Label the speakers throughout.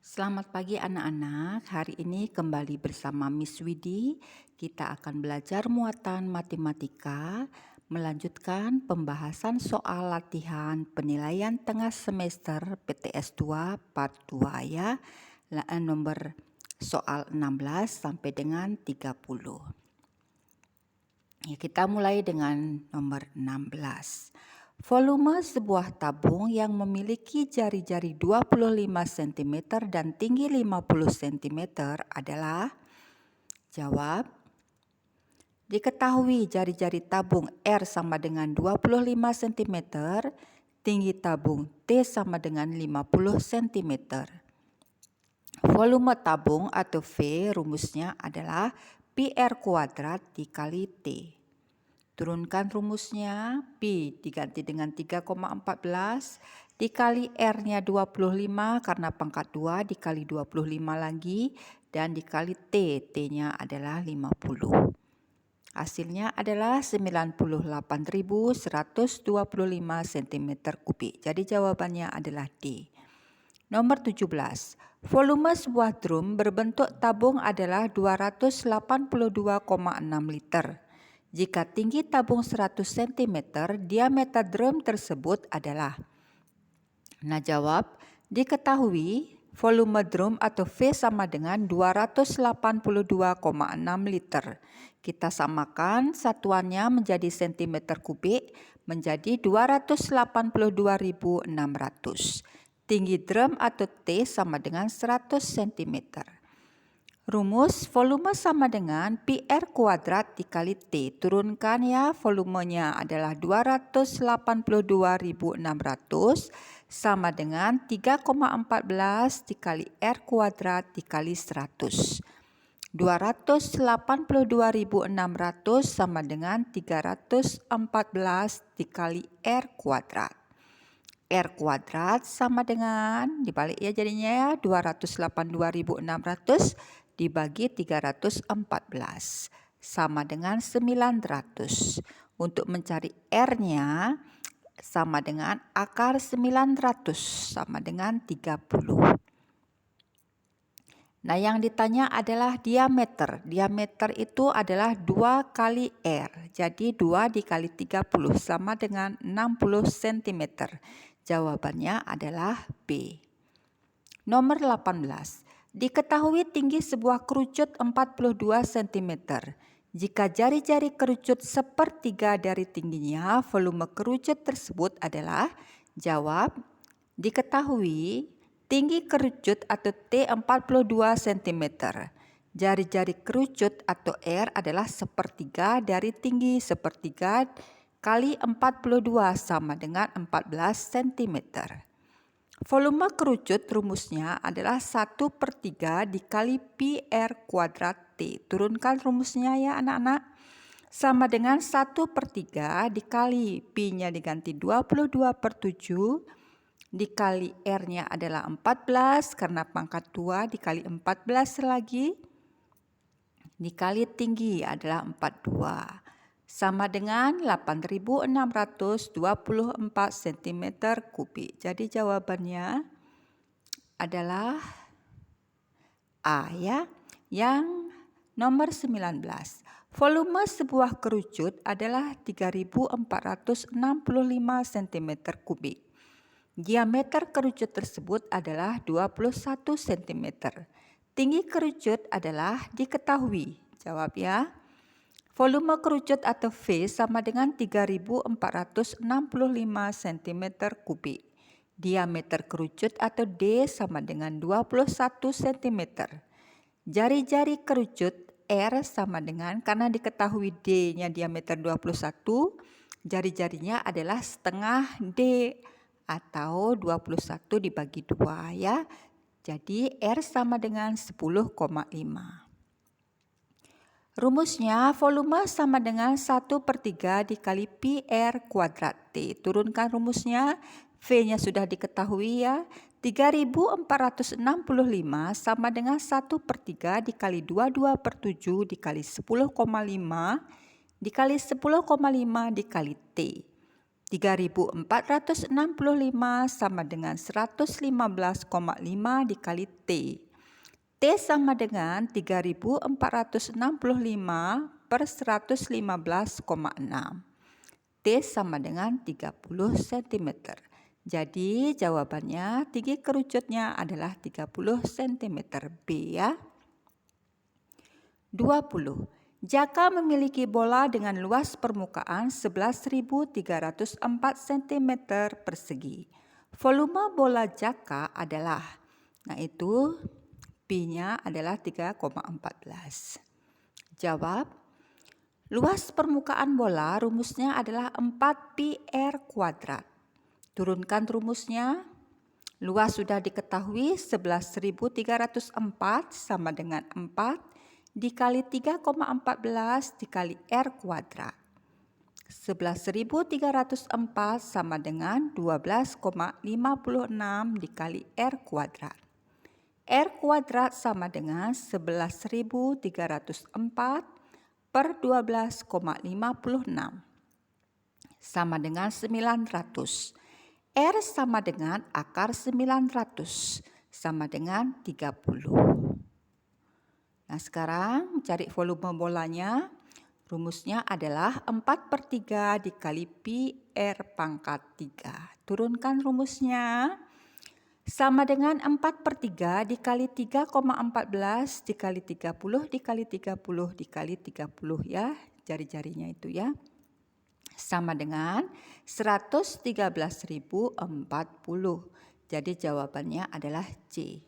Speaker 1: Selamat pagi anak-anak, hari ini kembali bersama Miss Widi. Kita akan belajar muatan matematika, melanjutkan pembahasan soal latihan penilaian tengah semester PTS 2 part 2 ya. Nomor soal 16 sampai dengan 30. Ya, kita mulai dengan nomor 16. Volume sebuah tabung yang memiliki jari-jari 25 cm dan tinggi 50 cm adalah, jawab, diketahui jari-jari tabung R sama dengan 25 cm, tinggi tabung T sama dengan 50 cm. Volume tabung atau V rumusnya adalah PR kuadrat dikali T. Turunkan rumusnya, Pi diganti dengan 3,14 dikali R-nya 25 karena pangkat 2 dikali 25 lagi dan dikali T, T-nya adalah 50. Hasilnya adalah 98.125 cm kubik. Jadi jawabannya adalah D. Nomor 17. Volume sebuah drum berbentuk tabung adalah 282,6 liter. Jika tinggi tabung 100 cm, diameter drum tersebut adalah. Nah, jawab, diketahui volume drum atau V sama dengan 282,6 liter. Kita samakan satuannya menjadi cm kubik menjadi 282.600. Tinggi drum atau T sama dengan 100 cm. Rumus volume sama dengan PR kuadrat dikali T. Turunkan ya, volumenya adalah 282.600 sama dengan 3,14 dikali R kuadrat dikali 100. 282.600 sama dengan 314 dikali R kuadrat. R kuadrat sama dengan, dibalik ya jadinya ya, 282.600 dibagi 314 sama dengan 900. Untuk mencari R-nya sama dengan akar 900 sama dengan 30. Nah, yang ditanya adalah diameter. Diameter itu adalah 2 kali R. Jadi 2 dikali 30 sama dengan 60 cm. Jawabannya adalah B. Nomor 18. Diketahui tinggi sebuah kerucut 42 cm. Jika jari-jari kerucut sepertiga dari tingginya, volume kerucut tersebut adalah, jawab, diketahui tinggi kerucut atau T 42 cm. Jari-jari kerucut atau R adalah sepertiga dari tinggi sepertiga kali 42 sama dengan 14 cm. Volume kerucut rumusnya adalah 1/3 dikali Pi R kuadrat T. Turunkan rumusnya ya anak-anak. Sama dengan 1/3 dikali Pi-nya diganti 22/7 dikali R-nya adalah 14 karena pangkat 2 dikali 14 lagi dikali tinggi adalah 42. Sama dengan 8.624 cm kubik. Jadi jawabannya adalah A ya. Yang nomor 19. Volume sebuah kerucut adalah 3.465 cm kubik. Diameter kerucut tersebut adalah 21 cm. Tinggi kerucut adalah diketahui. Jawab ya. Volume kerucut atau V sama dengan 3.465 cm kubik. Diameter kerucut atau D sama dengan 21 cm. Jari-jari kerucut R sama dengan, karena diketahui D-nya diameter 21, jari-jarinya adalah setengah D atau 21 dibagi 2 ya. Jadi R sama dengan 10,5. Rumusnya volume sama dengan 1/3 dikali Pi R kuadrat T. Turunkan rumusnya, V-nya sudah diketahui ya. 3.465 sama dengan 1/3 dikali 22/7 dikali 10,5 dikali 10,5 dikali T. 3.465 sama dengan 115,5 dikali T. T sama dengan 3.465 per 115,6. T sama dengan 30 cm. Jadi jawabannya tinggi kerucutnya adalah 30 cm. B ya. 20. Jaka memiliki bola dengan luas permukaan 11.304 cm persegi. Volume bola Jaka adalah, nah itu P-nya adalah 3,14. Jawab, luas permukaan bola rumusnya adalah 4πr². Turunkan rumusnya. Luas sudah diketahui 11.304 sama dengan 4 dikali 3,14 dikali R². 11.304 sama dengan 12,56 dikali R². R² sama dengan 11.304 per 12,56 sama dengan 900. R sama dengan akar 900 sama dengan 30. Nah sekarang cari volume bolanya. Rumusnya adalah 4/3 dikali pi R pangkat 3. Turunkan rumusnya. Sama dengan 4/3 dikali 3,14 dikali 30 dikali 30 dikali 30 ya. Jari-jarinya itu ya. Sama dengan 113.040. Jadi jawabannya adalah C.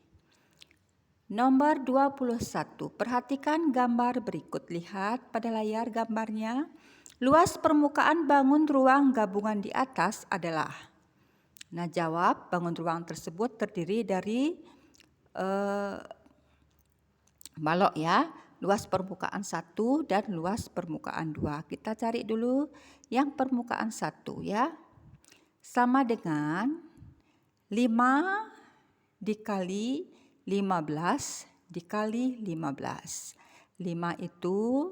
Speaker 1: Nomor 21. Perhatikan gambar berikut. Lihat pada layar gambarnya. Luas permukaan bangun ruang gabungan di atas adalah. Nah jawab, bangun ruang tersebut terdiri dari balok ya. Luas permukaan 1 dan luas permukaan 2. Kita cari dulu yang permukaan 1 ya. Sama dengan 5 dikali 15 dikali 15. 5 itu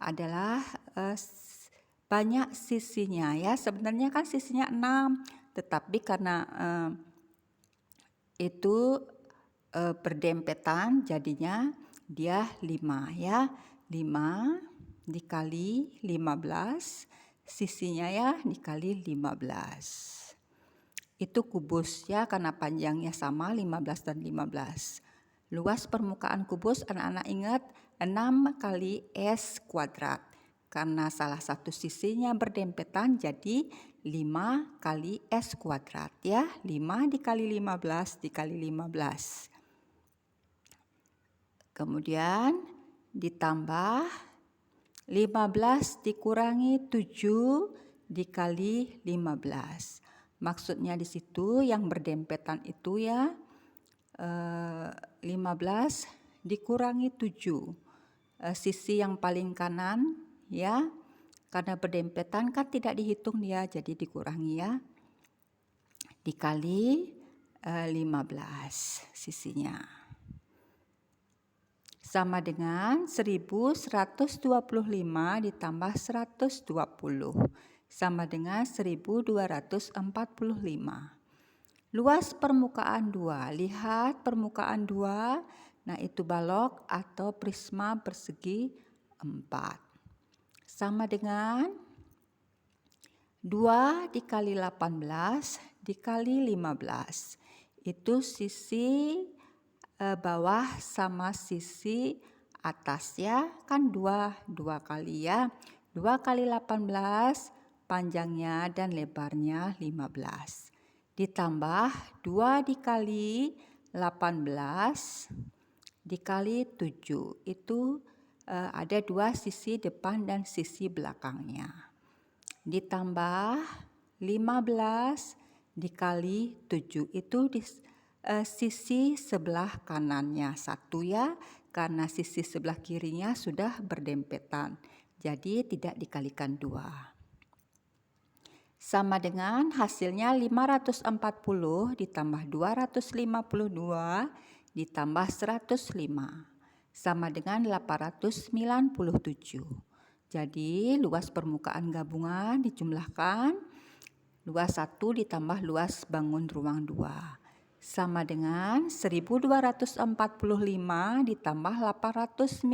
Speaker 1: adalah banyak sisinya ya. Sebenarnya kan sisinya 6, tetapi karena itu berdempetan jadinya dia 5 ya. 5 dikali 15, sisinya ya dikali 15. Itu kubus ya, karena panjangnya sama 15 dan 15. Luas permukaan kubus anak-anak ingat 6 kali S². Karena salah satu sisinya berdempetan jadi 5 kali S² ya. 5 dikali 15 dikali 15. Kemudian ditambah 15 dikurangi 7 dikali 15. Maksudnya di situ yang berdempetan itu ya 15 dikurangi 7. Sisi yang paling kanan ya, karena berdempetan kan tidak dihitung dia, jadi dikurangi ya. Dikali 15 sisinya. Sama dengan 1125 ditambah 120. Sama dengan 1245. Luas permukaan 2. Lihat permukaan 2. Nah itu balok atau prisma persegi 4. Sama dengan 2 dikali 18 dikali 15. Itu sisi bawah sama sisi atas ya. Kan 2 kali ya. 2 kali 18 panjangnya dan lebarnya 15. Ditambah 2 dikali 18 dikali 7. Itu ada 2 sisi depan dan sisi belakangnya. Ditambah 15 dikali 7. Itu sisi sebelah kanannya 1 ya. Karena sisi sebelah kirinya sudah berdempetan. Jadi tidak dikalikan 2. Sama dengan hasilnya 540 ditambah 252 ditambah 105. Sama dengan 897. Jadi luas permukaan gabungan dijumlahkan Luas 1 ditambah luas bangun ruang 2. Sama dengan 1245 ditambah 897.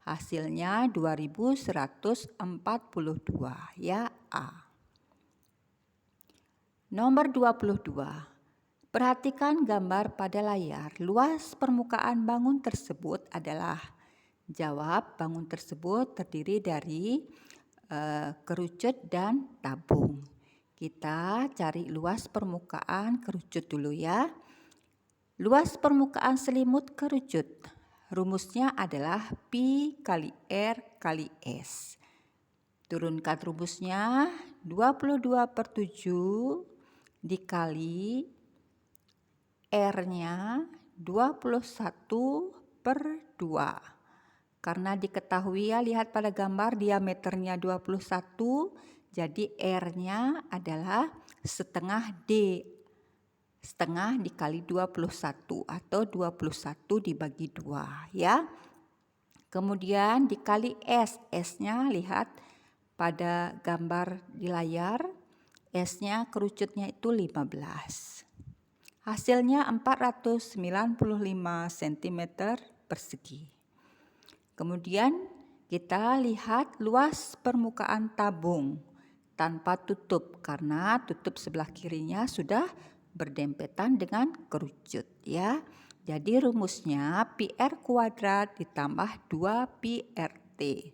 Speaker 1: Hasilnya 2142 ya A. Nomor 22. Perhatikan gambar pada layar. Luas permukaan bangun tersebut adalah. Jawab, bangun tersebut terdiri dari kerucut dan tabung. Kita cari luas permukaan kerucut dulu ya. Luas permukaan selimut kerucut. Rumusnya adalah Pi kali R kali S. Turunkan rumusnya 22/7 dikali R-nya 21/2. Karena diketahui ya, lihat pada gambar diameternya 21, jadi R-nya adalah setengah D. Setengah dikali 21 atau 21 dibagi 2 ya. Kemudian dikali S. S-nya lihat pada gambar di layar. S-nya kerucutnya itu 15. Hasilnya 495 cm persegi. Kemudian kita lihat luas permukaan tabung tanpa tutup karena tutup sebelah kirinya sudah berdempetan dengan kerucut ya. Jadi rumusnya PR kuadrat ditambah 2PRT.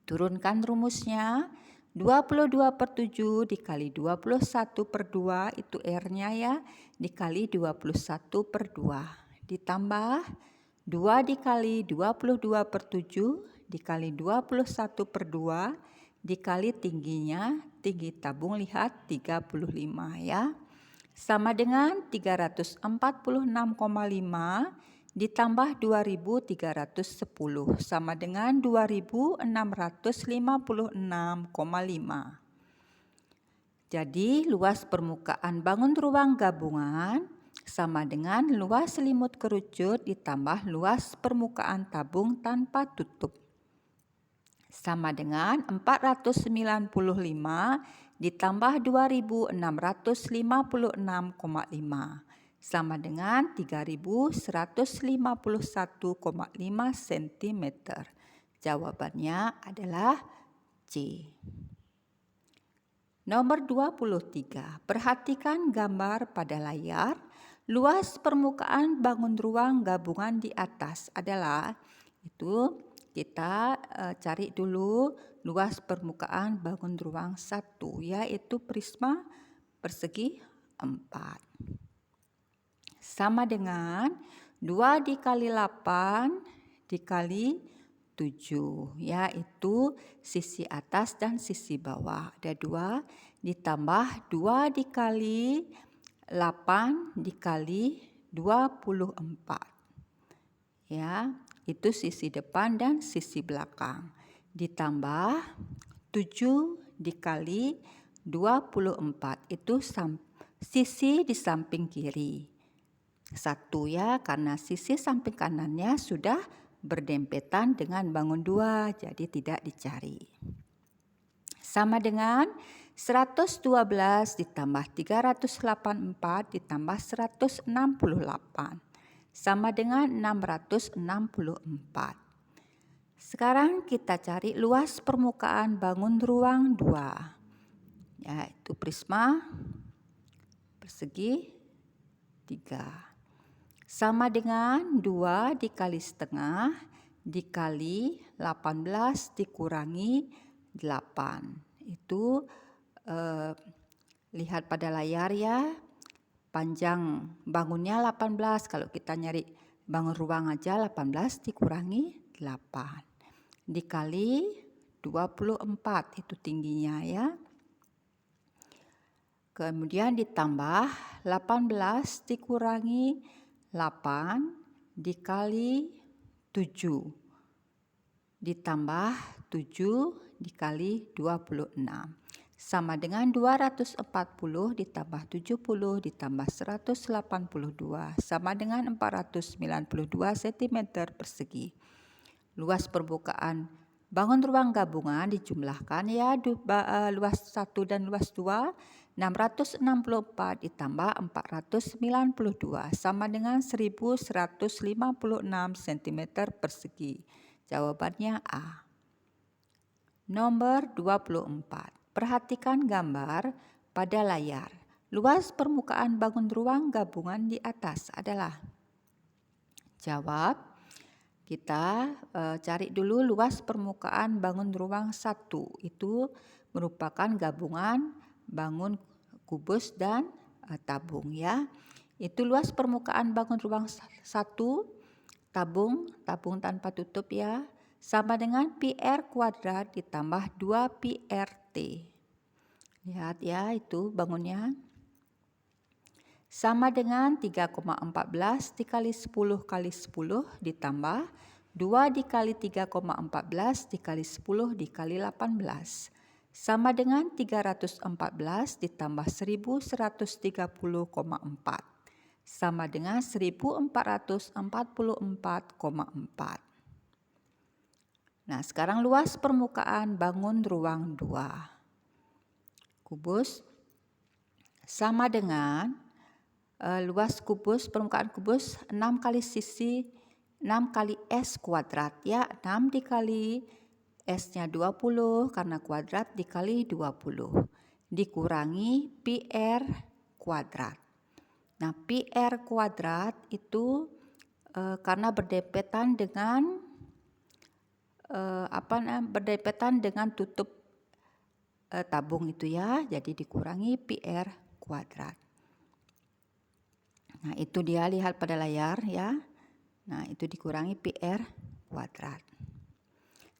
Speaker 1: Turunkan rumusnya 22/7 dikali 21/2 itu R-nya ya, dikali 21/2 ditambah 2 dikali 22/7 dikali 21/2 dikali tingginya, tinggi tabung lihat 35 ya. Sama dengan 346,5 ditambah 2310 sama dengan 2656,5. Jadi luas permukaan bangun ruang gabungan sama dengan luas selimut kerucut ditambah luas permukaan tabung tanpa tutup. Sama dengan 495 ditambah 2656,5. Sama dengan 3151,5 cm. Jawabannya adalah C. Nomor 23. Perhatikan gambar pada layar. Luas permukaan bangun ruang gabungan di atas adalah, itu kita cari dulu luas permukaan bangun ruang 1, yaitu prisma persegi 4. Sama dengan 2 dikali 8 dikali 7, yaitu sisi atas dan sisi bawah. Ada 2 ditambah 2 dikali 8 dikali 24. Ya, itu sisi depan dan sisi belakang. Ditambah 7 dikali 24, itu sisi di samping kiri. 1 ya, karena sisi samping kanannya sudah berdempetan dengan bangun 2, jadi tidak dicari. Sama dengan 112 ditambah 384 ditambah 168. Sama dengan 664. Sekarang kita cari luas permukaan bangun ruang 2. Yaitu prisma persegi 3. Sama dengan 2 dikali setengah dikali 18 dikurangi 8. Itu lihat pada layar ya, panjang bangunnya 18. Kalau kita nyari bangun ruang aja 18 dikurangi 8 dikali 24, itu tingginya ya. Kemudian ditambah 18 dikurangi 8 dikali 7 ditambah 7 dikali 26 sama dengan 240 ditambah 70 ditambah 182 sama dengan 492 cm persegi. Luas permukaan Bangun ruang gabungan dijumlahkan ya, luas 1 dan luas 2, 664 ditambah 492 sama dengan 1156 cm persegi. Jawabannya A. Nomor 24. Perhatikan gambar pada layar. Luas permukaan bangun ruang gabungan di atas adalah. Jawab. Kita cari dulu luas permukaan bangun ruang 1. Itu merupakan gabungan bangun kubus dan tabung ya. Itu luas permukaan bangun ruang 1 tabung tanpa tutup ya, sama dengan PR kuadrat ditambah 2PRT. Lihat ya, itu bangunnya. Sama dengan 3,14 dikali 10 kali 10 ditambah 2 dikali 3,14 dikali 10 dikali 18. Sama dengan 314 ditambah 1130,4. Sama dengan 1444,4. Nah, sekarang luas permukaan bangun ruang 2. Kubus sama dengan luas kubus, permukaan kubus 6 kali sisi 6 kali S kuadrat ya, 6 dikali S-nya 20 karena kuadrat dikali 20 dikurangi PR kuadrat. Nah, PR kuadrat itu karena berdempetan dengan berdempetan dengan tutup tabung itu ya, jadi dikurangi PR kuadrat. Nah, itu dia, lihat pada layar ya. Nah, itu dikurangi PR kuadrat.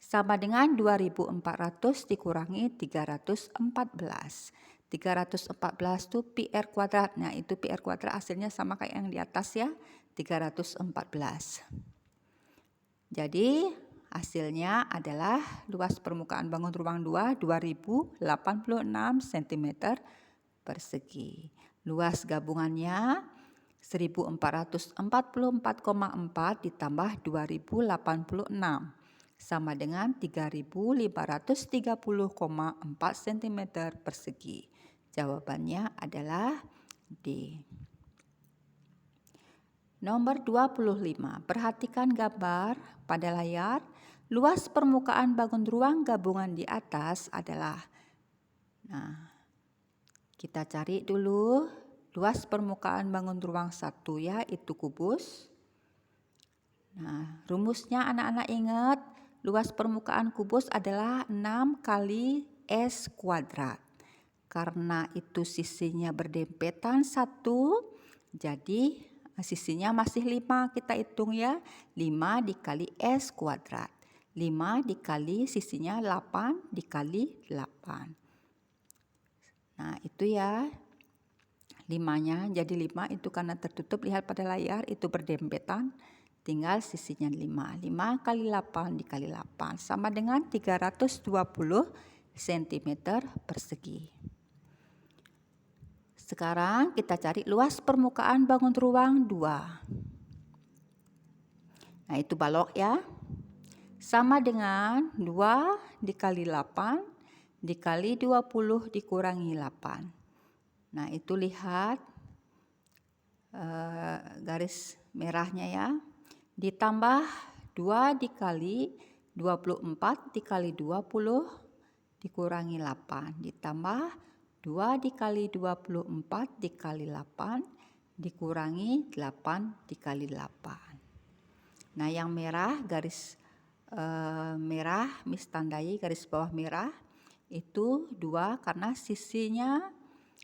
Speaker 1: Sama dengan 2400 dikurangi 314. 314 itu PR kuadrat. Nah, itu PR kuadrat hasilnya sama kayak yang di atas ya, 314. Jadi, hasilnya adalah luas permukaan bangun ruang 2 2086 cm persegi. Luas gabungannya 1444,4 ditambah 2086 sama dengan 3530,4 cm persegi. Jawabannya adalah D. Nomor 25. Perhatikan gambar pada layar. Luas permukaan bangun ruang gabungan di atas adalah. Nah, kita cari dulu luas permukaan bangun ruang 1 ya, itu kubus. Nah, rumusnya anak-anak ingat, luas permukaan kubus adalah 6 kali S kuadrat. Karena itu sisinya berdempetan 1, jadi sisinya masih 5, kita hitung ya. 5 dikali S kuadrat. 5 dikali sisinya 8 dikali 8. Nah, itu ya. 5-nya jadi 5 itu karena tertutup, lihat pada layar itu berdempetan, tinggal sisinya 5. 5 kali 8 dikali 8 sama dengan 320 cm persegi. Sekarang kita cari luas permukaan bangun ruang 2. Nah, itu balok ya. Sama dengan 2 dikali 8 dikali 20 dikurangi 8. Nah, itu lihat garis merahnya ya. Ditambah 2 dikali 24 dikali 20 dikurangi 8. Ditambah 2 dikali 24 dikali 8 dikurangi 8 dikali 8. Nah, yang merah, garis merah, Miss tandai garis bawah merah, itu 2 karena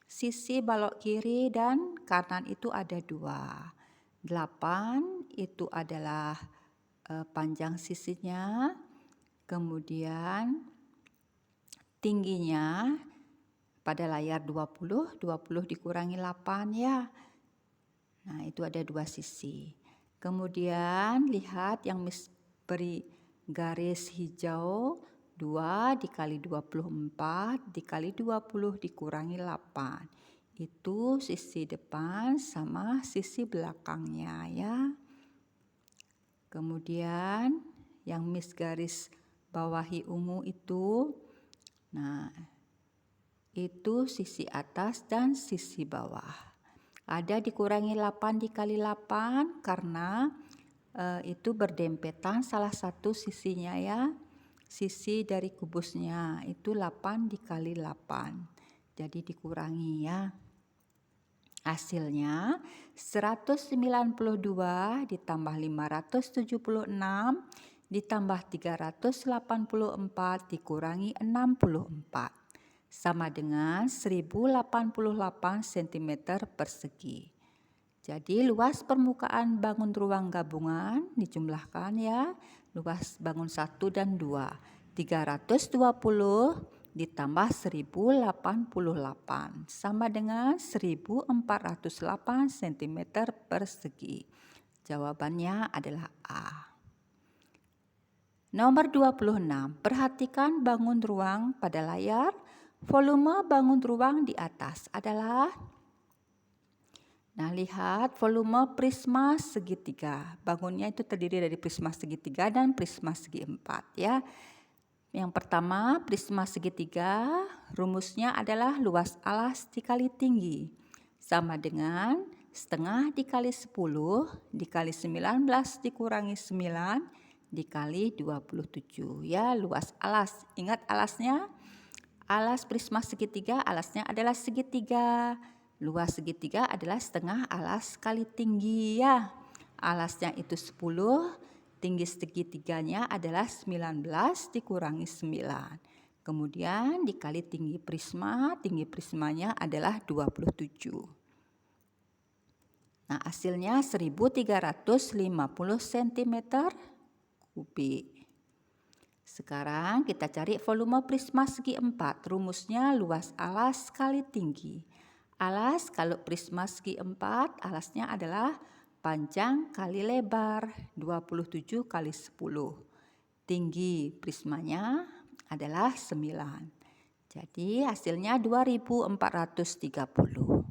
Speaker 1: sisi balok kiri dan kanan itu ada 2. 8 itu adalah panjang sisinya, kemudian tingginya pada layar 20 dikurangi 8 ya. Nah, itu ada 2 sisi. Kemudian lihat yang Miss beri garis hijau, 2 dikali 24 dikali 20 dikurangi 8. Itu sisi depan sama sisi belakangnya ya. Kemudian yang Miss garis bawahi ungu itu. Nah, itu sisi atas dan sisi bawah. Ada dikurangi 8 dikali 8 karena itu berdempetan salah satu sisinya ya. Sisi dari kubusnya itu 8 dikali 8. Jadi dikurangi ya. Hasilnya 192 ditambah 576 ditambah 384 dikurangi 64 sama dengan 1088 cm persegi. Jadi luas permukaan bangun ruang gabungan dijumlahkan ya. Luas bangun 1 dan 2. 320 ditambah 1088 sama dengan 1408 cm persegi. Jawabannya adalah A. Nomor 26. Perhatikan bangun ruang pada layar. Volume bangun ruang di atas adalah, nah lihat volume prisma segitiga. Bangunnya itu terdiri dari prisma segitiga dan prisma segi empat ya. Yang pertama prisma segitiga, rumusnya adalah luas alas dikali tinggi. Sama dengan setengah dikali 10 dikali 19 dikurangi 9 dikali 27 ya, luas alas. Ingat alasnya? Alas prisma segitiga, alasnya adalah segitiga. Luas segitiga adalah setengah alas kali tinggi ya. Alasnya itu 10, tinggi segitiganya adalah 19 dikurangi 9. Kemudian dikali tinggi prismanya adalah 27. Nah, hasilnya 1350 cm kubik. Sekarang kita cari volume prisma segi empat. Rumusnya luas alas kali tinggi. Alas kalau prisma segi empat, alasnya adalah panjang kali lebar 27 kali 10. Tinggi prismanya adalah 9. Jadi hasilnya 2430.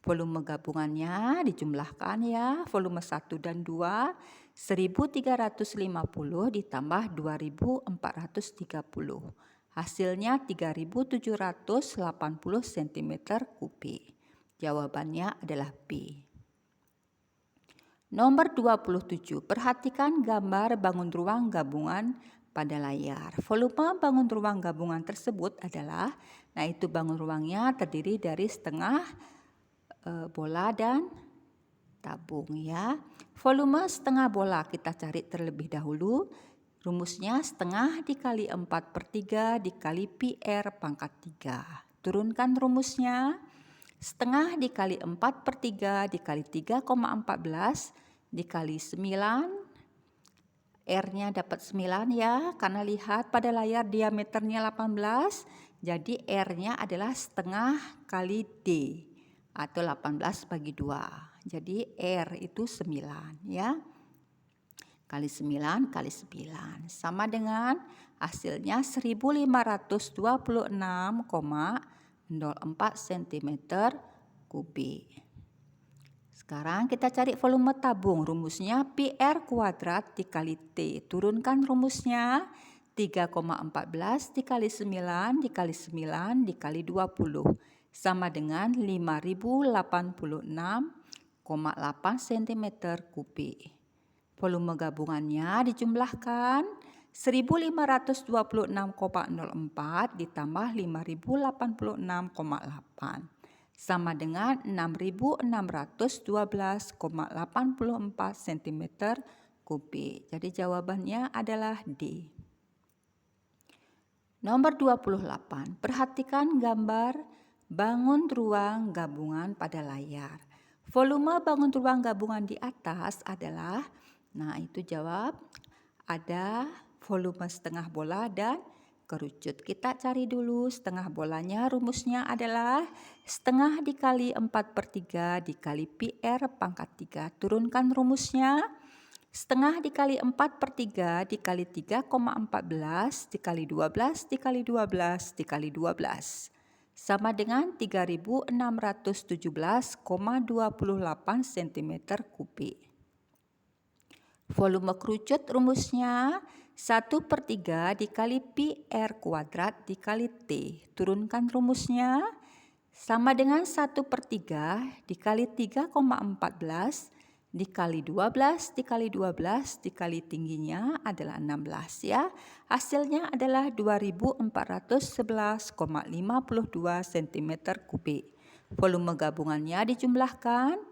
Speaker 1: Volume gabungannya dijumlahkan ya, volume 1 dan 2, 1350 ditambah 2430. Hasilnya 3780 cm kubik. Jawabannya adalah B. Nomor 27. Perhatikan gambar bangun ruang gabungan pada layar. Volume bangun ruang gabungan tersebut adalah, nah itu bangun ruangnya terdiri dari setengah bola dan tabung ya. Volume setengah bola kita cari terlebih dahulu. Rumusnya setengah dikali 4/3 dikali pi R pangkat 3. Turunkan rumusnya. Setengah dikali 4/3 dikali 3,14 dikali 9. R-nya dapat 9 ya, karena lihat pada layar diameternya 18. Jadi R-nya adalah setengah kali D atau 18 bagi 2. Jadi R itu 9 ya. Kali 9 kali 9 sama dengan hasilnya 1526,04 cm kubik. Sekarang kita cari volume tabung. Rumusnya pi R kuadrat dikali T. Turunkan rumusnya. 3,14 dikali 9 dikali 9 dikali 20 sama dengan 5086,8 cm kubik. Volume gabungannya dijumlahkan 1526,04 ditambah 5086,8 sama dengan 6612,84 cm kubik. Jadi jawabannya adalah D. Nomor 28. Perhatikan gambar bangun ruang gabungan pada layar. Volume bangun ruang gabungan di atas adalah, nah itu jawab, ada volume setengah bola dan kerucut. Kita cari dulu setengah bolanya. Rumusnya adalah setengah dikali 4/3 dikali pi R pangkat 3. Turunkan rumusnya. Setengah dikali 4/3 dikali 3,14 dikali 12 dikali 12 dikali 12 sama dengan 3617,28 cm kubik. Volume kerucut rumusnya 1/3 dikali pi R kuadrat dikali T. Turunkan rumusnya sama dengan 1/3 dikali 3,14 dikali 12 dikali 12 dikali tingginya adalah 16 ya. Hasilnya adalah 2411,52 cm kubik. Volume gabungannya dijumlahkan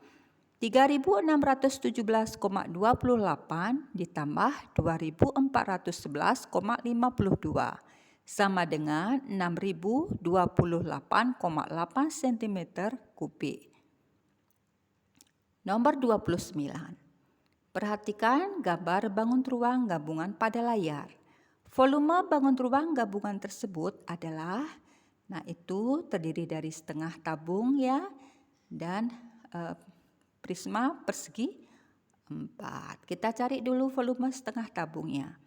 Speaker 1: 3617,28 ditambah 2411,52 sama dengan 6028,8 cm kubik. Nomor 29. Perhatikan gambar bangun ruang gabungan pada layar. Volume bangun ruang gabungan tersebut adalah, itu terdiri dari setengah tabung ya, dan prisma persegi 4. Kita cari dulu volume setengah tabungnya.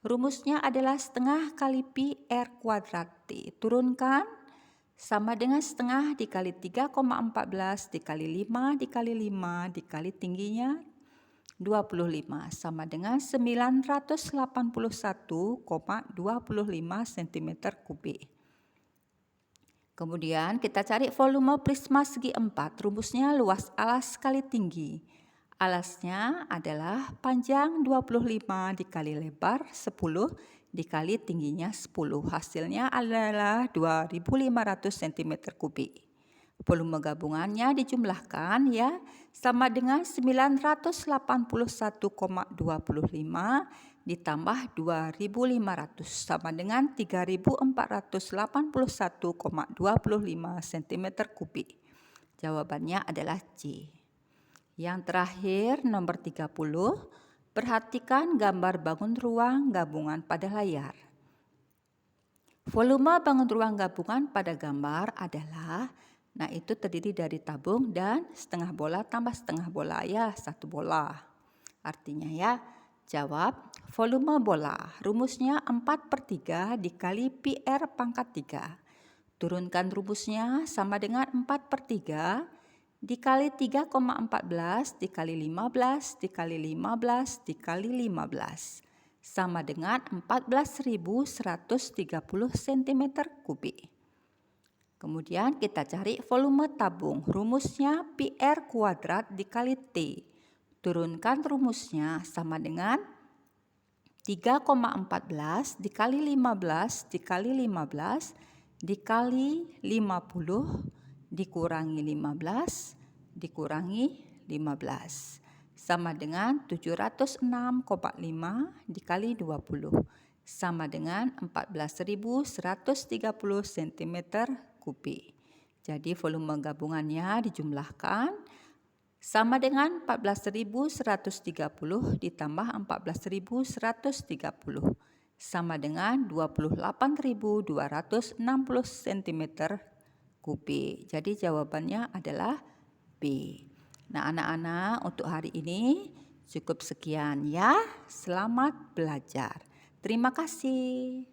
Speaker 1: Rumusnya adalah setengah kali pi R kuadrat T. Turunkan sama dengan setengah dikali 3,14 dikali 5 dikali 5 dikali tingginya 25 sama dengan 981,25 cm kubik. Kemudian kita cari volume prisma segi 4. Rumusnya luas alas kali tinggi. Alasnya adalah panjang 25 dikali lebar 10 dikali tingginya 10. Hasilnya adalah 2500 cm kubik. Volume gabungannya dijumlahkan ya sama dengan 981,25 ditambah 2500 sama dengan 3481,25 cm kubik. Jawabannya adalah C. Yang terakhir nomor 30, perhatikan gambar bangun ruang gabungan pada layar. Volume bangun ruang gabungan pada gambar adalah, itu terdiri dari tabung dan setengah bola tambah setengah bola ya, satu bola. Artinya ya, jawab volume bola. Rumusnya 4/3 dikali pi R pangkat 3. Turunkan rumusnya sama dengan 4/3 dikali 3,14 dikali 15 dikali 15 dikali 15 sama dengan 14.130 cm kubik. Kemudian kita cari volume tabung. Rumusnya pi R kuadrat dikali T. Turunkan rumusnya sama dengan 3,14 dikali 15 dikali 15 dikali 50 dikurangi 15 dikurangi 15 sama dengan 706,5 dikali 20 sama dengan 14.130 cm kubik. Jadi volume gabungannya dijumlahkan sama dengan 14.130 ditambah 14.130 sama dengan 28.260 cm kubik. Jadi jawabannya adalah B. Nah, anak-anak, untuk hari ini cukup sekian ya. Selamat belajar. Terima kasih.